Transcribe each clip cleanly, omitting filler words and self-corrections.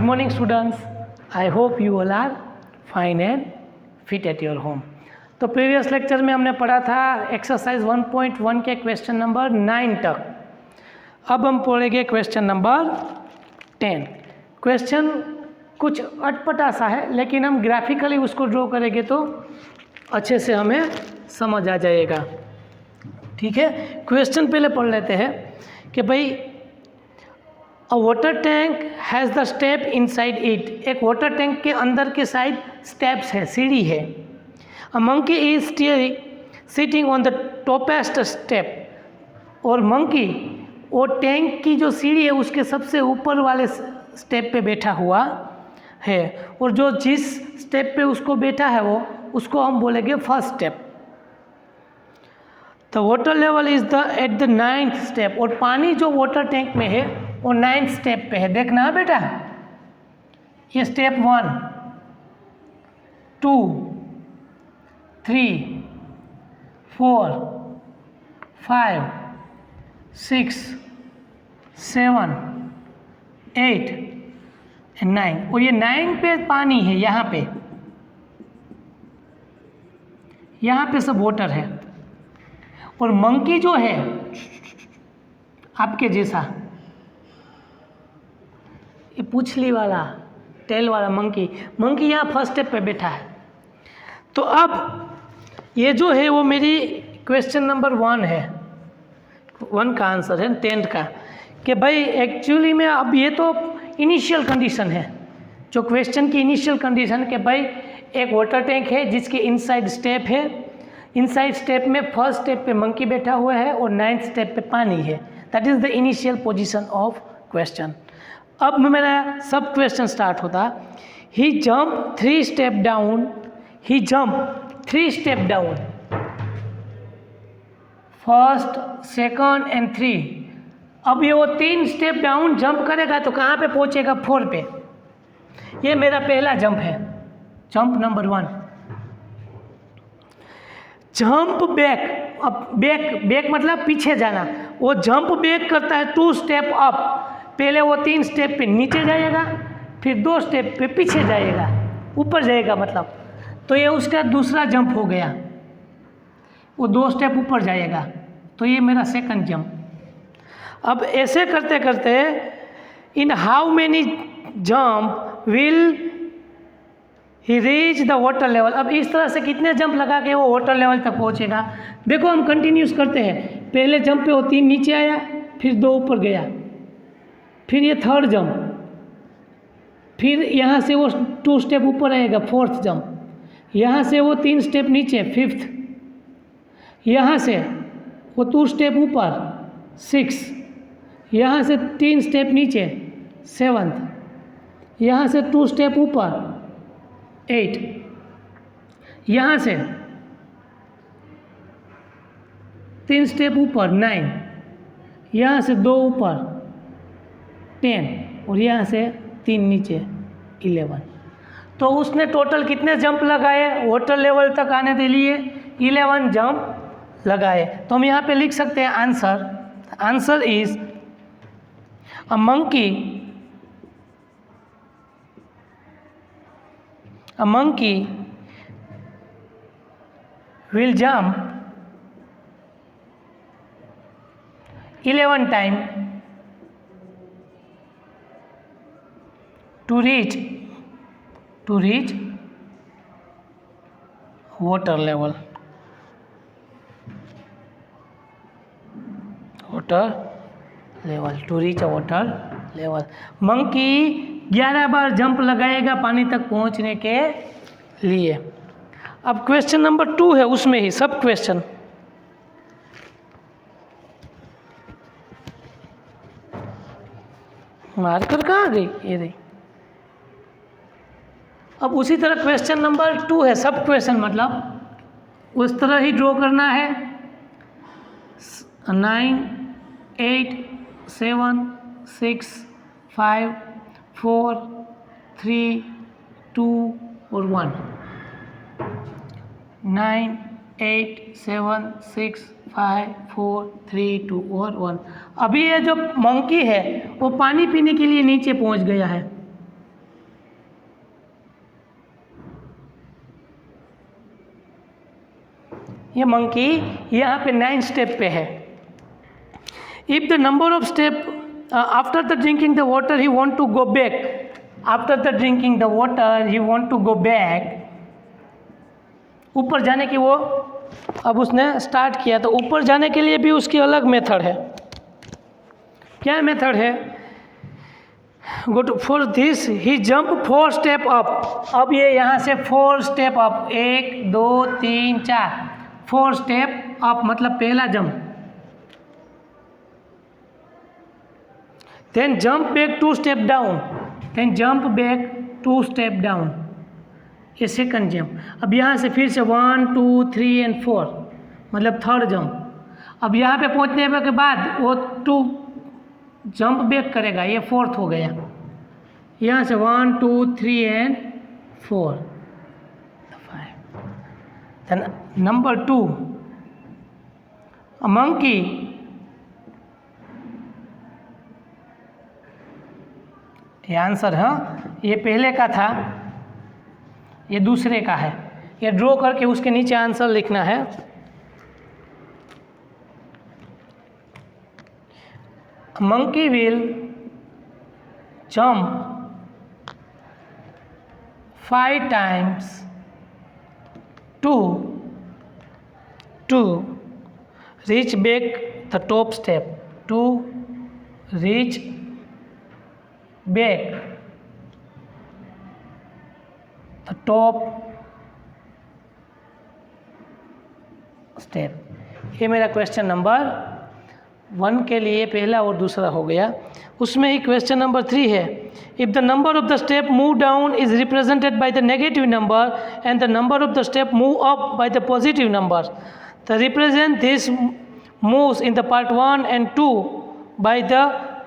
morning students. I hope you all are fine and fit at your home. तो previous lecture में हमने पढ़ा था एक्सरसाइज 1.1 के क्वेश्चन नंबर 9 तक. अब हम पढ़ेंगे क्वेश्चन नंबर 10. क्वेश्चन कुछ अटपटा सा है, लेकिन हम ग्राफिकली उसको ड्रॉ करेंगे तो अच्छे से हमें समझ आ जाएगा. ठीक है, क्वेश्चन पहले पढ़ लेते हैं कि भाई अ water tank has the step inside it. एक वाटर टैंक के अंदर के साइड स्टेप्स है, सीढ़ी है. A monkey is sitting on the toppest step. और मंकी वो टैंक की जो सीढ़ी है उसके सबसे ऊपर वाले स्टेप पे बैठा हुआ है. और जो जिस स्टेप पे उसको बैठा है वो उसको हम बोलेंगे first step. The water level is the at the 9th step. और पानी जो वाटर टैंक में है वो 9th स्टेप पे है. देखना है बेटा, ये स्टेप 1, 2, 3, 4, 5, 6, 7, 8 एंड 9. और ये 9 पे पानी है. यहाँ पे सब वाटर है. और मंकी जो है आपके जैसा, ये पूंछली वाला टेल वाला मंकी यहाँ फर्स्ट स्टेप पे बैठा है. तो अब ये जो है वो मेरी क्वेश्चन नंबर 1 है. 1 का आंसर है 10th का, कि भाई एक्चुअली में अब ये तो इनिशियल कंडीशन है, जो क्वेश्चन की इनिशियल कंडीशन कि भाई एक वाटर टैंक है जिसके इनसाइड स्टेप है. इनसाइड स्टेप में फर्स्ट स्टेप पे मंकी बैठा हुआ है और 9th स्टेप पे पानी है. That is the initial position of question. अब मेरा सब क्वेश्चन स्टार्ट होता. He jump 3 step down. He jump 3 step down, first, second and 3. अब ये वो 3 स्टेप डाउन जंप करेगा तो कहाँ पे पहुँचेगा? 4 पे. ये मेरा पहला जंप है, जंप नंबर 1. Jump back. अब बैक मतलब पीछे जाना. वो जंप बैक करता है 2 स्टेप अप. पहले वो 3 स्टेप पे नीचे जाएगा, फिर 2 स्टेप पे पीछे जाएगा, ऊपर जाएगा मतलब. तो ये उसका दूसरा जंप हो गया. वो 2 स्टेप ऊपर जाएगा, तो ये मेरा सेकंड जंप. अब ऐसे करते करते in how many jump will he reach the water level. अब इस तरह से कितने जंप लगा के वो वाटर लेवल तक पहुंचेगा. देखो हम कंटिन्यूस करते हैं. पहले जंप पे वो 3 नीचे आया, फिर 2 ऊपर गया, फिर ये थर्ड जंप, फिर यहाँ से वो 2 स्टेप ऊपर आएगा, 4th जंप. यहाँ से वो 3 स्टेप नीचे, 5th. यहाँ से वो 2 स्टेप ऊपर, 6. यहाँ से 3 स्टेप नीचे, 7th. यहाँ से 2 स्टेप ऊपर, 8. यहाँ से 3 स्टेप ऊपर, 9. यहाँ से 2 ऊपर, 10. और यहाँ से 3 नीचे, 11. तो उसने टोटल कितने जंप लगाए वाटर लेवल तक आने के लिए? 11 जंप लगाए. तो हम यहाँ पे लिख सकते हैं answer. Answer is a monkey will jump 11 times to reach water level. To reach a water level. Monkey 11 bar jump लगाएगा पानी तक पहुंचने के लिए. अब क्वेश्चन नंबर 2 है, उसमें ही सब क्वेश्चन. मार्कर कहाँ गई? ये रही. अब उसी तरह क्वेश्चन नंबर 2 है, सब क्वेश्चन मतलब उस तरह ही ड्रॉ करना है. 9, 8, 7, 6, 5, 4, 3, 2 और 1. 9, 8, 7, 6, 5, 4, 3, 2 और 1. अभी ये जो मंकी है वो पानी पीने के लिए नीचे पहुंच गया है. ये मंकी यहाँ पे 9 स्टेप पे है। If the number of step after the drinking the water he want to go back, after the drinking the water he want to go back, ऊपर जाने की वो अब उसने स्टार्ट किया, तो ऊपर जाने के लिए भी उसकी अलग मेथड है। क्या मेथड है? Go to for this he jump 4 step up. अब ये यहाँ से 4 स्टेप अप, 1 2 3 4 4 स्टेप अप मतलब पहला jump. Then jump back 2 step down, then jump back 2 step down, ये सेकंड जंप। अब यहाँ से फिर से 1 2 3 एंड 4 मतलब थर्ड जंप। अब यहाँ पे पहुँचने के बाद वो 2 जंप बैक करेगा, ये फोर्थ हो गया। यहाँ से 1 2 3 and 4 5। Then number 2 a monkey ये आंसर है, ये पहले का था, ये दूसरे का है। ये ड्रॉ करके उसके नीचे आंसर लिखना है। Monkey will jump 5 times to reach back the top step, to reach back the top step। ये मेरा क्वेश्चन नंबर 1 के लिए पहला और दूसरा हो गया। उसमें ही क्वेश्चन नंबर 3 है, if the number of the step move down is represented by the negative number and the number of the step move up by the positive number, the represent this moves in the part 1 and 2 by the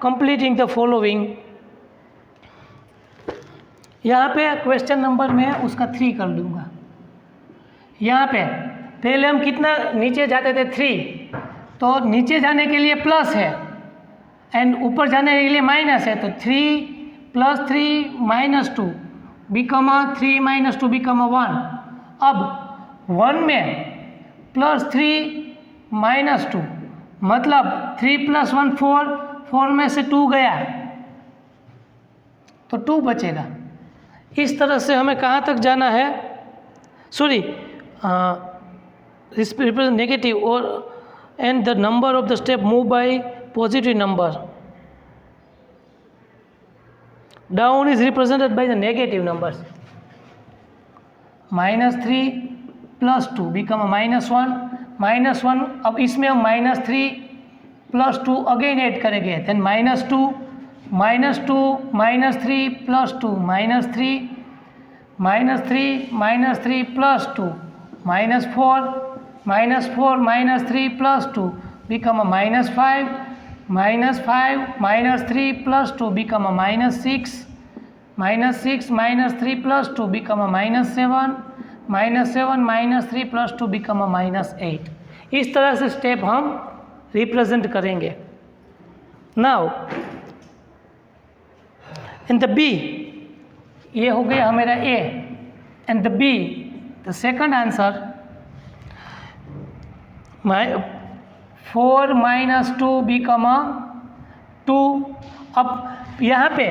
completing the following. यहाँ पे question number में उसका 3 कर दूंगा। यहाँ पे पहले हम कितना नीचे जाते थे 3, तो नीचे जाने के लिए प्लस है एंड ऊपर जाने के लिए माइनस है, तो 3 + 3 - 2 बिकम 3 - 2 बिकम 1। अब 1 में +3 - 2 मतलब 3 + 1 4, 4 में से 2 गया तो 2 बचेगा। इस तरह से हमें कहाँ तक जाना है, सॉरी नेगेटिव और and the number of the step move by positive number, down is represented by the negative numbers, -3 + 2 become a -1 अब इसमें हम -3 + 2 अगेन ऐड करेंगे, then -2 -3 + 2 -3 -3 + 2 -4 -4 -3 + 2 become a -5 -5 -3 + 2 become a -6 -6 -3 + 2 become a -7 -7 -3 + 2 become a -8। इस तरह से step हम represent करेंगे। Now in the B, ये हो गया हमारा A, and the B the second answer 4 - 2 become a 2। अब यहाँ पे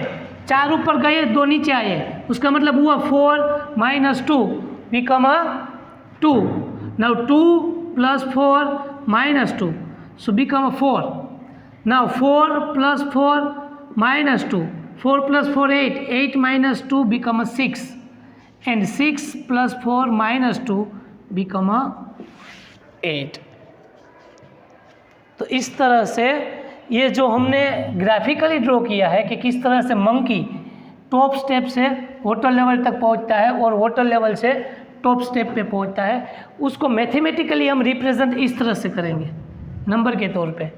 4 ऊपर गए 2 नीचे आए, उसका मतलब हुआ 4 - 2 become a 2। now 2 + 4 - 2 so become a 4। now 4 + 4 - 2, 4 + 4 8, 8 - 2 become a 6 and 6 + 4 - 2 become a 8। तो इस तरह से ये जो हमने ग्राफिकली ड्रॉ किया है कि किस तरह से मंकी टॉप स्टेप से वाटर लेवल तक पहुंचता है और वाटर लेवल से टॉप स्टेप पे पहुंचता है, उसको मैथमेटिकली हम रिप्रेजेंट इस तरह से करेंगे नंबर के तौर पे।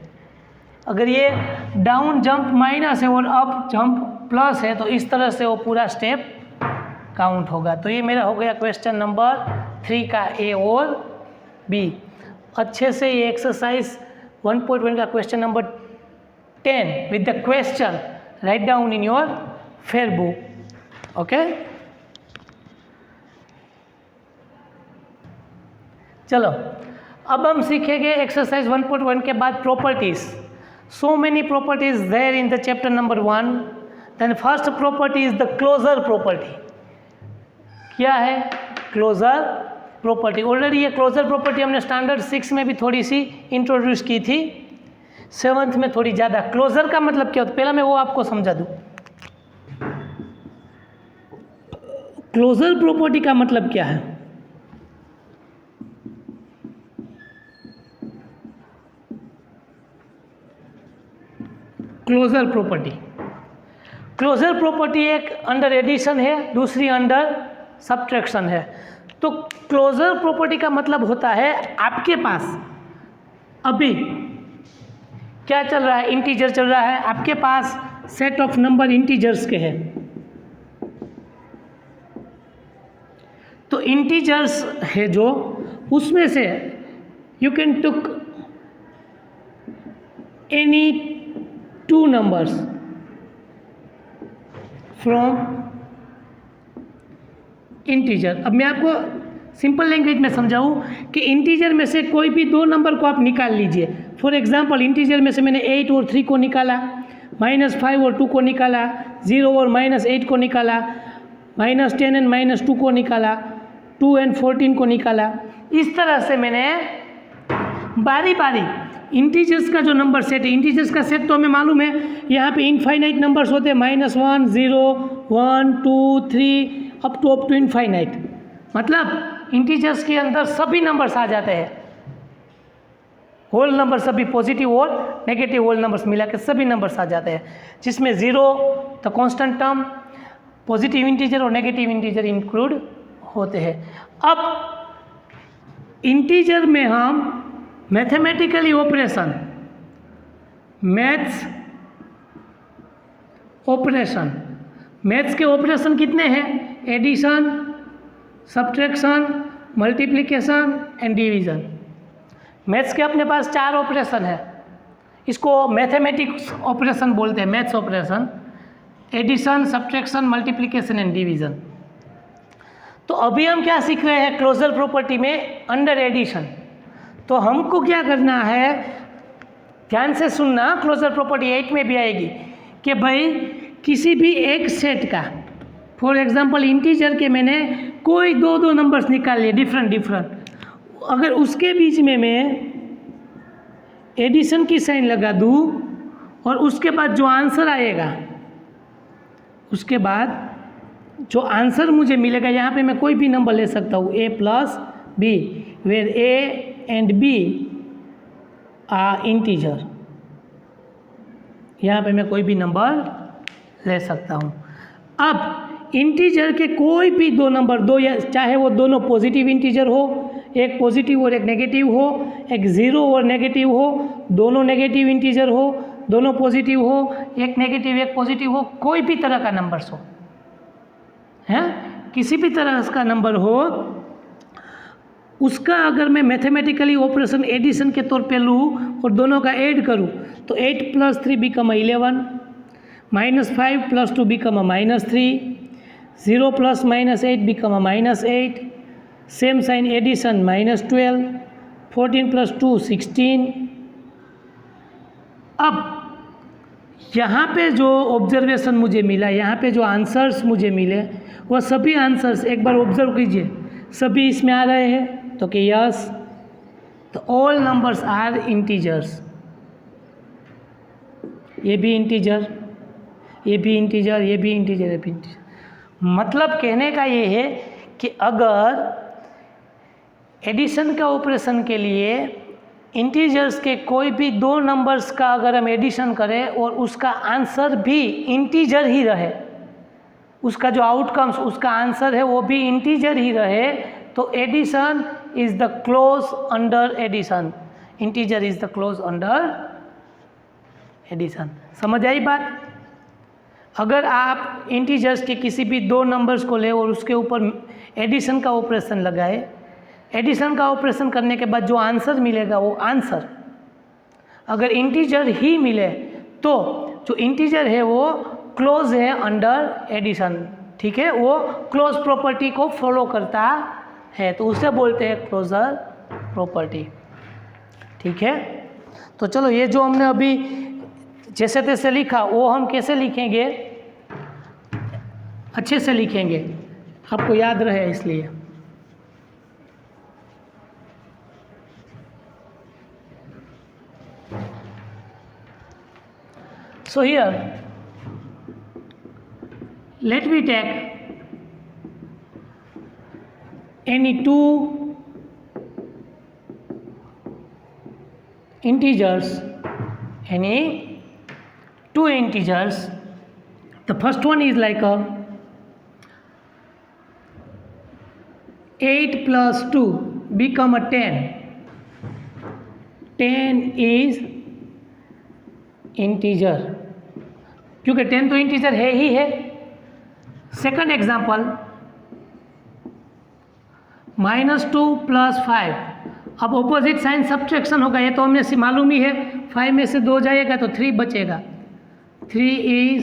अगर ये डाउन जंप माइनस है और अप जंप प्लस है तो इस तरह से वो पूरा स्टेप काउंट होगा। तो ये मेरा हो गया क्वेश्चन नंबर 3 का ए और बी। अच्छे से ये एक्सरसाइज 1.1 का question number 10 with the question write down in your fair book. Okay, चलो अब हम सीखेंगे एक्सरसाइज 1.1 के बाद properties. So many properties there in the chapter number 1। Then first property is the closure property. क्या है क्लोजर प्रॉपर्टी? ऑलरेडी ये closure property हमने स्टैंडर्ड 6 में भी थोड़ी सी इंट्रोड्यूस की थी, 7th में थोड़ी ज़्यादा। क्लोजर का मतलब क्या होता है पहला मैं वो आपको समझा दूँ। क्लोजर प्रॉपर्टी का मतलब क्या है? क्लोजर प्रॉपर्टी, क्लोजर प्रॉपर्टी एक अंडर एडिशन है, दूसरी अंडर सब्ट्रैक्शन है। तो क्लोजर प्रॉपर्टी का मतलब होता है आपके पास अभी क्या चल रहा है, इंटीजर चल रहा है, आपके पास सेट ऑफ नंबर इंटीजर्स के हैं। तो इंटीजर्स है जो, उसमें से you can took any 2 numbers from integer. अब मैं आपको सिंपल लैंग्वेज में समझाऊँ कि इंटीजर में से कोई भी 2 नंबर को आप निकाल लीजिए। फॉर एग्जांपल इंटीजर में से मैंने 8 और 3 को निकाला, -5 और 2 को निकाला, 0 और -8 को निकाला, -10 एंड -2 को निकाला, 2 एंड 14 को निकाला। इस तरह से मैंने बारी बारी इंटीजर्स का जो नंबर सेट है, इंटीजर्स का सेट तो हमें मालूम है, यहाँ पे इनफाइनाइट नंबर्स होते हैं, -1, 0, 1, 2, 3 अप टू इनफाइनाइट। मतलब इंटीजर्स के अंदर सभी नंबर्स आ जाते हैं, होल नंबर सभी, पॉजिटिव और नेगेटिव होल नंबर्स मिला के सभी नंबर्स आ जाते हैं, जिसमें 0 the constant term, positive integer और नेगेटिव इंटीजर इंक्लूड होते हैं। अब इंटीजर में हम mathematically operation, maths operation, maths के ऑपरेशन कितने हैं? Addition, subtraction, multiplication and division. Maths के अपने पास 4 ऑपरेशन है, इसको मैथमेटिक्स ऑपरेशन बोलते हैं, maths operation, addition, subtraction, multiplication and division. तो अभी हम क्या सीख रहे हैं क्लोजर प्रॉपर्टी में? Under addition. तो हमको क्या करना है, ध्यान से सुनना, क्लोजर प्रॉपर्टी 8 में भी आएगी कि भाई किसी भी एक सेट का, फॉर एग्जांपल इंटीजर के मैंने कोई 2 नंबर्स निकाल लिए डिफरेंट, अगर उसके बीच में मैं एडिशन की साइन लगा दूँ और उसके बाद जो आंसर आएगा, उसके बाद जो आंसर मुझे मिलेगा, यहाँ पे मैं कोई भी नंबर ले सकता हूँ, a + b, where a and b are integer. यहाँ पे मैं कोई भी नंबर ले सकता हूँ। अब इंटीजर के कोई भी 2 नंबर, या चाहे वो दोनों पॉजिटिव इंटीजर हो, एक पॉजिटिव और एक नेगेटिव हो, एक 0 और नेगेटिव हो, दोनों नेगेटिव इंटीजर हो, दोनों पॉजिटिव हो, एक नेगेटिव एक पॉजिटिव हो, कोई भी तरह का नंबर्स हो, हैं, किसी भी तरह का नंबर हो, उसका अगर मैं मैथमेटिकली ऑपरेशन एडिशन के तौर पे लूँ और दोनों का ऐड करूँ, तो 8 + 3 become 11, -5 + 2 become -3, 0 + -8 become -8, same sign addition -12, 14 + 2 16। अब यहाँ पे जो ऑब्जर्वेशन मुझे मिला, यहाँ पे जो आंसर्स मुझे मिले, वो सभी आंसर्स एक बार ऑब्जर्व कीजिए, सभी इसमें आ रहे हैं। तो कि यस, तो ऑल नंबर्स आर इंटीजर्स, ये भी इंटीजर, ये भी इंटीजर, ये भी इंटीजर, ये भी इंटीजर। मतलब कहने का ये है कि अगर एडिशन का ऑपरेशन के लिए इंटीजर्स के कोई भी 2 नंबर्स का अगर हम एडिशन करें और उसका आंसर भी इंटीजर ही रहे, उसका जो आउटकम्स, उसका आंसर है वो भी इंटीजर ही रहे, तो addition is the close under addition, integer is the close under addition. समझ आई बात? अगर आप इंटीजर्स के किसी भी 2 नंबर्स को ले और उसके ऊपर एडिशन का ऑपरेशन लगाए, एडिशन का ऑपरेशन करने के बाद जो आंसर मिलेगा, वो आंसर अगर इंटीजर ही मिले, तो जो इंटीजर है वो क्लोज है अंडर एडिशन, ठीक है, वो क्लोज प्रॉपर्टी को फॉलो करता है, तो उसे बोलते हैं क्लोजर प्रॉपर्टी। ठीक है, तो चलो ये जो हमने अभी जैसे तैसे लिखा वो हम कैसे लिखेंगे, अच्छे से लिखेंगे, आपको याद रहे इसलिए। So here let me take any two integers, the first one is like a 8 plus 2 become a 10. 10 is integer, क्योंकि 10 तो इंटीजर है ही है। सेकंड एग्जांपल -2 + 5, अब ऑपोजिट साइन सब्ट्रैक्शन होगा, ये तो हमें मालूम ही है। 5 में से 2 जाएगा तो 3 बचेगा। 3 इज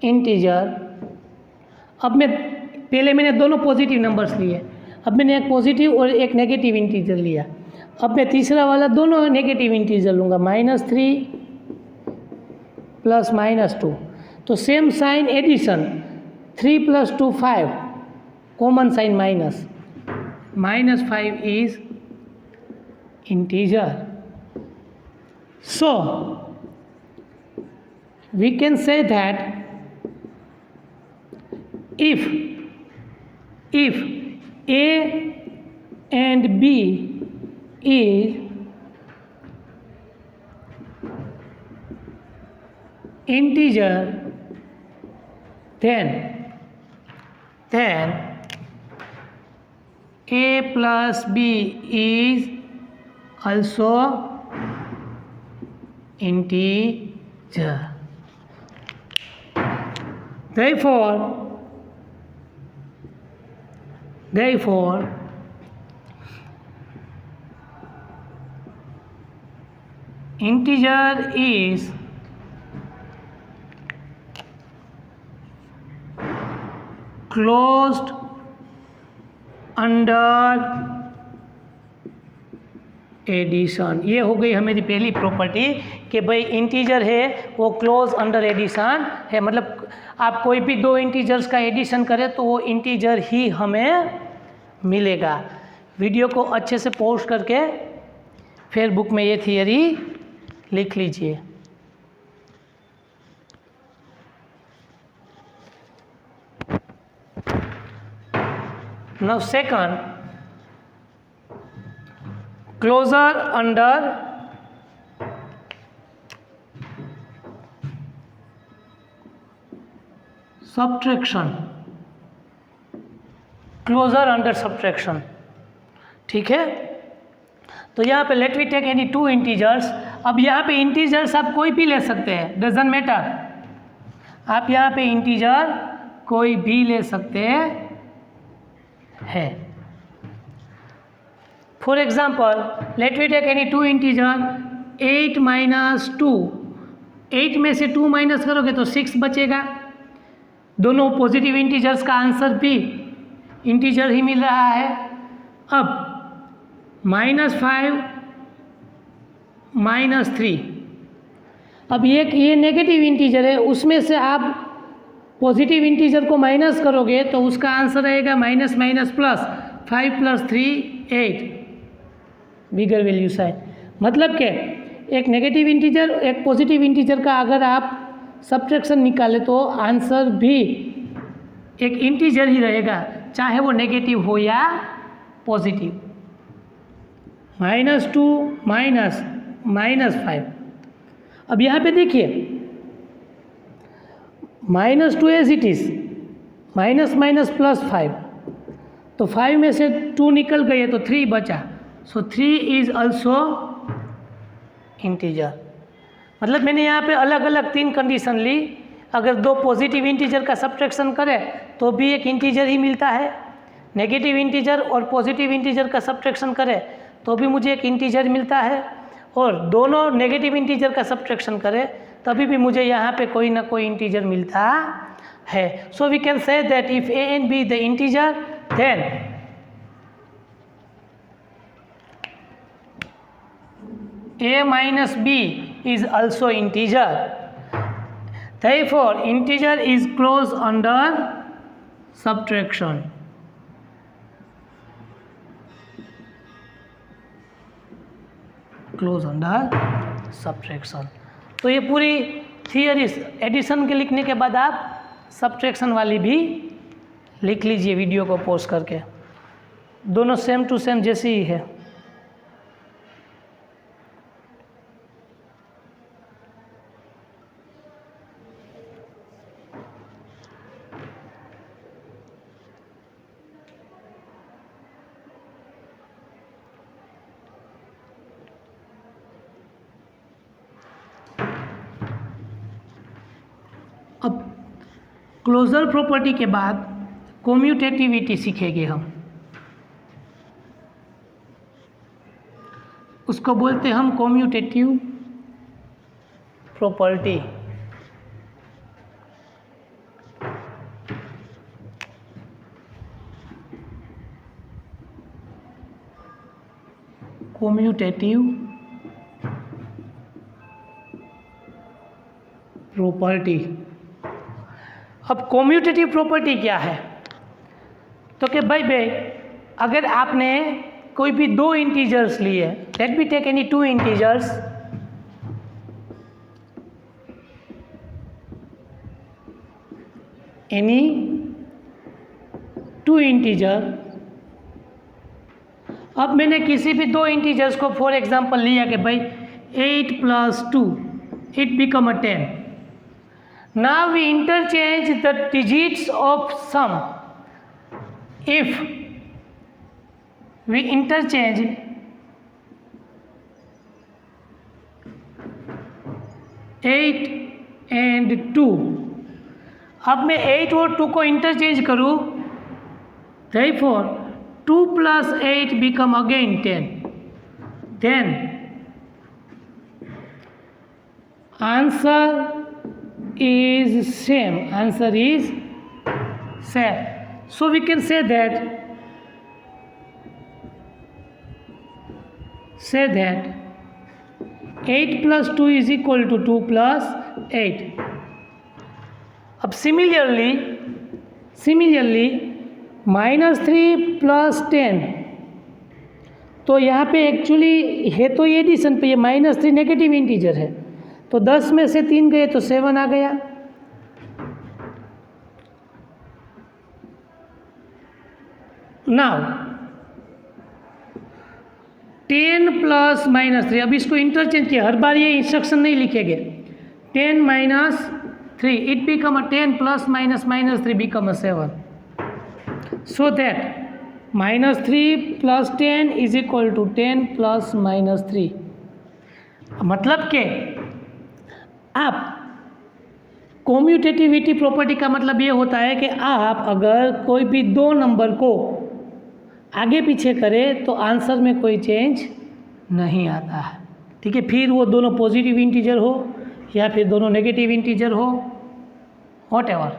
इंटीजर। अब पहले मैंने दोनों पॉजिटिव नंबर्स लिए, अब मैंने एक पॉजिटिव और एक नेगेटिव इंटीजर लिया। अब मैं तीसरा वाला दोनों नेगेटिव इंटीजर लूँगा, -3 + -2, तो same sign addition, 3 + 2 5, common sign -5 is integer. So we can say that if A and B is integer, then A plus B is also integer. Therefore integer is closed under addition. ये हो गई हमारी पहली property कि भाई integer है वो close under addition है, मतलब आप कोई भी दो इंटीजर्स का एडिशन करें तो वो इंटीजर ही हमें मिलेगा। वीडियो को अच्छे से पॉज करके फिर बुक में ये थियरी लिख लीजिए। Now second, closure under subtraction, closure under subtraction, ठीक है। तो यहाँ पे let we take any two integers. अब यहाँ पे इंटीजर्स आप कोई भी ले सकते हैं, डजंट मैटर, आप यहाँ पे इंटीजर कोई भी ले सकते हैं। For example let we take any two integer 8 - 2, 8 में से 2 माइनस करोगे तो 6 बचेगा। दोनों पॉजिटिव इंटीजर्स का आंसर भी इंटीजर ही मिल रहा है। अब -5 -3, अब ये नेगेटिव इंटीजर है, उसमें से आप पॉजिटिव इंटीजर को माइनस करोगे तो उसका आंसर आएगा माइनस माइनस प्लस, 5 + 3 8, बिगर वैल्यू साइन। मतलब कि एक नेगेटिव इंटीजर एक पॉजिटिव इंटीजर का अगर आप सब्ट्रैक्शन निकाले तो आंसर भी एक इंटीजर ही रहेगा, चाहे वो नेगेटिव हो या पॉजिटिव। -2 -5। अब यहाँ पे देखिए -2 as it is, minus plus 5, तो 5 में से 2 निकल गए तो 3 बचा, सो 3 इज ऑल्सो इंटीजर। मतलब मैंने यहाँ पे अलग अलग 3 कंडीशन ली। अगर 2 पॉजिटिव इंटीजर का सब्ट्रैक्शन करें तो भी एक इंटीजर ही मिलता है, नेगेटिव इंटीजर और पॉजिटिव इंटीजर का सब्ट्रैक्शन करें तो भी मुझे एक इंटीजर मिलता है, और दोनों नेगेटिव इंटीजर का सब्ट्रैक्शन करें तभी भी मुझे यहाँ पे कोई ना कोई इंटीजर मिलता है। So we can say that if A and B the integer, then a minus b is also integer. Therefore, integer is closed under subtraction. Close under subtraction. तो ये पूरी थियरी एडिशन के लिखने के बाद आप सब्ट्रैक्शन वाली भी लिख लीजिए वीडियो को पॉज करके, दोनों सेम टू सेम जैसी ही है। अब क्लोजर प्रॉपर्टी के बाद कम्यूटेटिविटी सीखेंगे हम, उसको बोलते हैं हम कम्यूटेटिव प्रॉपर्टी। Commutative property. अब कम्यूटेटिव प्रॉपर्टी क्या है? तो कि भाई अगर आपने कोई भी दो इंटीजर्स लिए, let be take any two integers, any two integer. अब मैंने किसी भी दो इंटीजर्स को फॉर एग्जांपल लिया कि भाई 8 + 2 it become a 10. Now we interchange the digits of sum. If we interchange eight and 2, अब मैं 8 और 2 को इंटरचेंज करूँ, therefore 2 + 8 become again 10. Then answer is same. Answer is same. So we can say that 8 + 2 is equal to 2 + 8. अब similarly -3 + 10, तो यहाँ पे actually है तो ये एडिशन पे, ये -3 नेगेटिव इंटीजर है, तो 10 में से 3 गए तो 7 आ गया। नाउ 10 + -3, अब इसको इंटरचेंज किया, हर बार ये इंस्ट्रक्शन नहीं लिखेंगे। 10 - 3 it become a 10 + -3 become a 7, so that -3 + 10 is equal to 10 + -3। मतलब के आप कम्यूटेटिविटी प्रॉपर्टी का मतलब ये होता है कि आप अगर कोई भी दो नंबर को आगे पीछे करें तो आंसर में कोई चेंज नहीं आता है, ठीक है। फिर वो दोनों पॉजिटिव इंटीजर हो या फिर दोनों नेगेटिव इंटीजर हो, व्हाटएवर,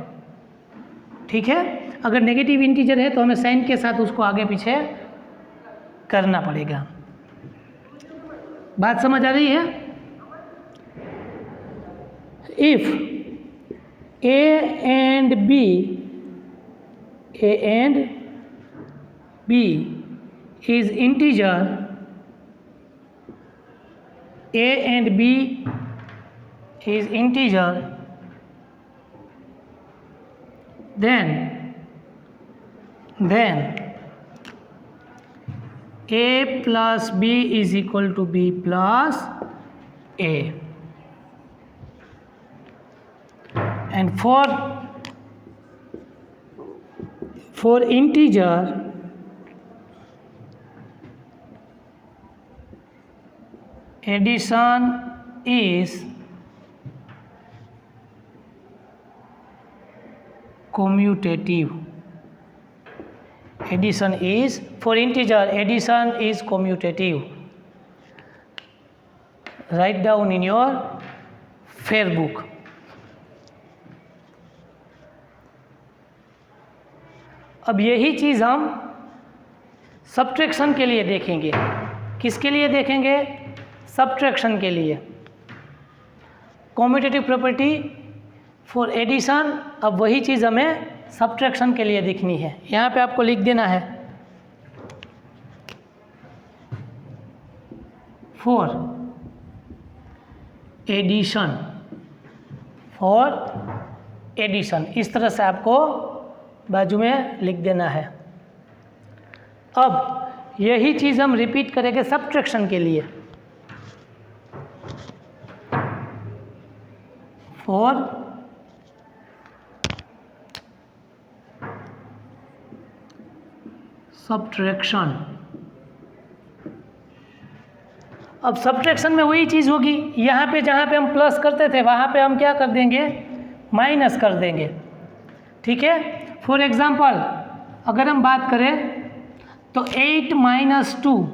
ठीक है। अगर नेगेटिव इंटीजर है तो हमें साइन के साथ उसको आगे पीछे करना पड़ेगा। बात समझ आ रही है? If A and B is integer, A and B is integer, then A + B is equal to B + A. And for integer, addition is commutative. Addition is, for integer, addition is commutative. Write down in your fair book. अब यही चीज़ हम subtraction के लिए देखेंगे। किसके लिए देखेंगे? Subtraction के लिए। कॉम्यूटेटिव प्रॉपर्टी फॉर एडिशन, अब वही चीज़ हमें सब्ट्रैक्शन के लिए दिखनी है। यहाँ पे आपको लिख देना है फॉर एडिशन, फॉर एडिशन, इस तरह से आपको बाजू में लिख देना है। अब यही चीज़ हम रिपीट करेंगे सब्ट्रैक्शन के लिए। फॉर सब्ट्रैक्शन, अब सब्ट्रैक्शन में वही चीज़ होगी, यहाँ पे जहाँ पे हम प्लस करते थे वहाँ पे हम क्या कर देंगे, माइनस कर देंगे। ठीक है, फॉर एग्जांपल अगर हम बात करें तो 8 माइनस 2,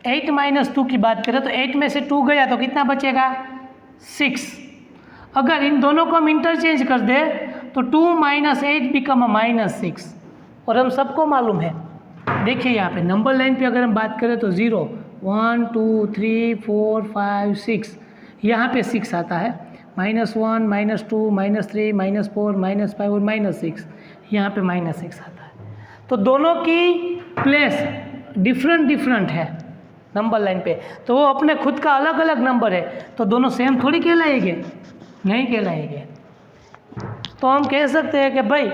8 माइनस 2 की बात करें तो 8 में से 2 गया तो कितना बचेगा, 6। अगर इन दोनों को हम इंटरचेंज कर दे तो 2 माइनस 8 बिकम -6। और हम सबको मालूम है, देखिए यहाँ पे नंबर लाइन पे अगर हम बात करें तो 0 1 2 3 4 5 6, यहाँ पे 6 आता है, -1 -2 -3 -4 -5 और -6, यहाँ पे -6 आता है। तो दोनों की प्लेस डिफरेंट है नंबर लाइन पे, तो वो अपने खुद का अलग अलग नंबर है, तो दोनों सेम थोड़ी कहलाएंगे, नहीं कहलाएंगे। तो हम कह सकते हैं कि भाई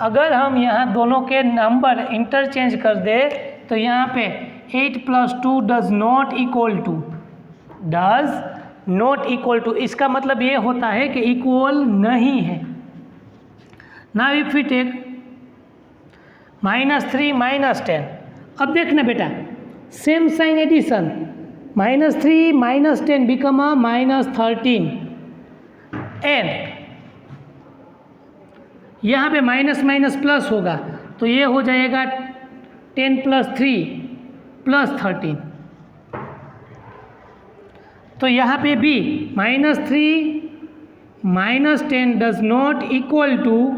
अगर हम यहाँ दोनों के नंबर इंटरचेंज कर दे तो यहाँ पे 8 + 2 डज नॉट इक्वल टू, इसका मतलब ये होता है कि इक्वल नहीं है। नाउ इफ वी टेक -3 -10, अब देखना बेटा same sign addition, -3 -10 become -13 and यहाँ पे माइनस माइनस प्लस होगा तो ये हो जाएगा 10 + 3 + 13। तो यहाँ पे भी -3 -10 does not equal to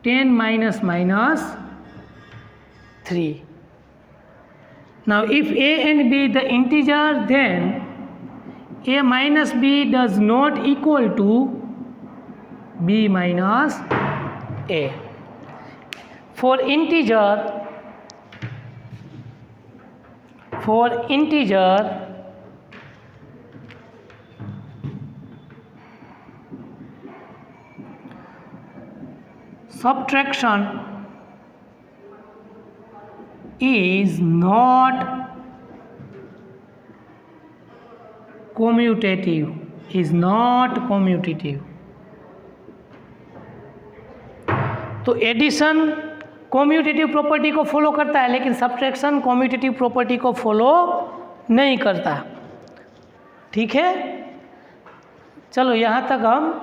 10 -3। Now if a and b the integer, then a minus b does not equal to b minus a. For integer subtraction is not commutative, तो एडिशन कॉम्यूटेटिव प्रॉपर्टी को follow करता है लेकिन subtraction commutative property को follow नहीं करता। ठीक है, चलो यहाँ तक हम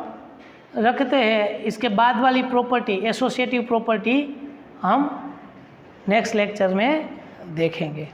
रखते हैं। इसके बाद वाली प्रॉपर्टी एसोसिएटिव प्रॉपर्टी हम नेक्स्ट लेक्चर में देखेंगे।